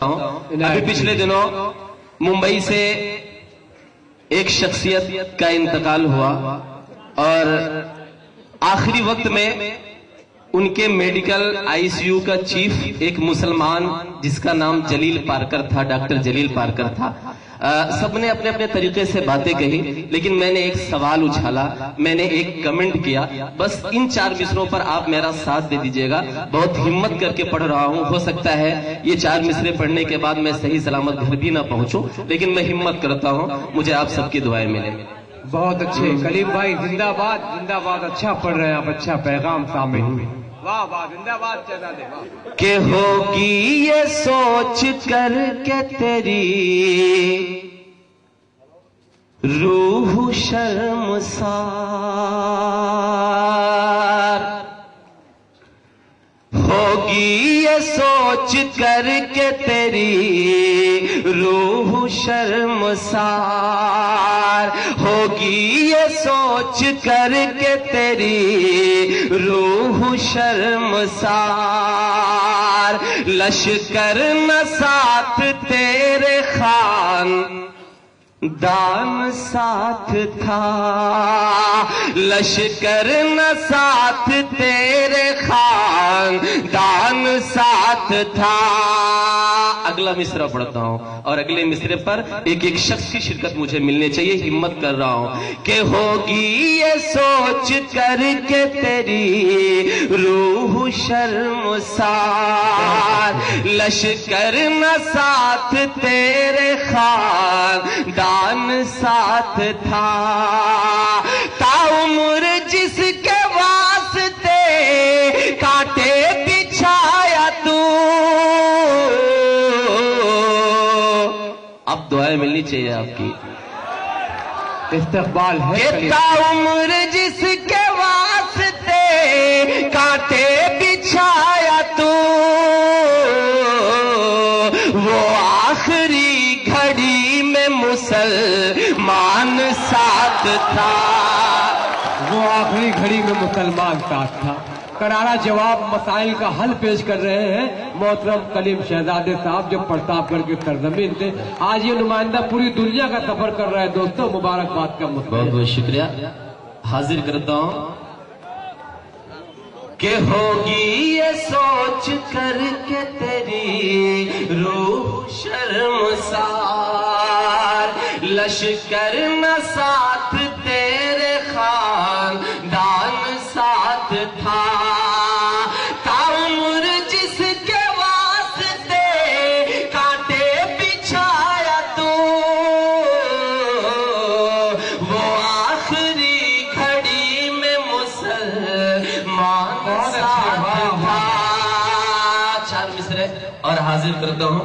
ابھی پچھلے دنوں ممبئی سے ایک شخصیت کا انتقال ہوا اور آخری وقت میں ان کے میڈیکل آئی سی یو کا چیف ایک مسلمان جس کا نام جلیل پارکر تھا، ڈاکٹر جلیل پارکر تھا۔ سب نے اپنے اپنے طریقے سے باتیں کہی، لیکن میں نے ایک سوال اچھالا، میں نے ایک کمنٹ کیا، بس ان 4 مصروں پر آپ میرا ساتھ دے دیجئے گا۔ بہت ہمت کر کے پڑھ رہا ہوں، ہو سکتا ہے یہ 4 مصرے پڑھنے کے بعد میں صحیح سلامت گھر بھی نہ پہنچوں، لیکن میں ہمت کرتا ہوں، مجھے آپ سب کی دعائیں ملیں۔ بہت اچھے کلیم بھائی، زندہ باد زندہ باد، اچھا پڑھ رہے ہیں آپ، اچھا پیغام سامنے ہوئے، واہ واہ، زندہ باد چلا دے واہ۔ کہ ہوگی یہ سوچ کر کے تیری روح شرمسار، ہوگی یہ سوچ کر کے تیری روح شرمسار، ہوگی یہ سوچ کر کے تیری روح شرمسار، لشکر نہ ساتھ تیرے خان دان ساتھ تھا، لشکر نہ ساتھ تیرے خان دان ساتھ تھا۔ اگلا مصرع پڑھتا ہوں اور اگلے مصرے پر ایک ایک شخص کی شرکت مجھے ملنے چاہیے، ہمت کر رہا ہوں کہ ہوگی یہ سوچ کر کے تیری روح شرمسار، لشکر نہ ساتھ تیرے خان دان ساتھ تھا، تا عمر جس کے واسطے کانٹے بچھایا تو، اب دعائیں ملنی چاہیے آپ کی، استقبال ہے کہ تا عمر جس کے واسطے کانٹے بچھایا تو، وہ آخری گھڑی میں مسلمان ساتھ تھا، وہ آخری گھڑی میں مسلمان ساتھ تھا۔ کرارا جواب مسائل کا حل پیش کر رہے ہیں محترم کلیم شہزادے صاحب، جو پرتاپ گڑھ کے سرزمین تھے، آج یہ نمائندہ پوری دنیا کا سفر کر رہا ہے۔ دوستوں مبارکباد کا بہت مطلب بہت شکریہ، حاضر کرتا ہوں کہ ہوگی یہ سوچ کر کے تیری روح شرمسار، لشکر نہ ساتھ تیرے خان دان ساتھ تھا، تا عمر جس کے واسطے کانٹے بچھایا تو، وہ آخری گھڑی میں مسلمان ساتھ تھا۔ 4 مصرے اور حاضر کرتا ہوں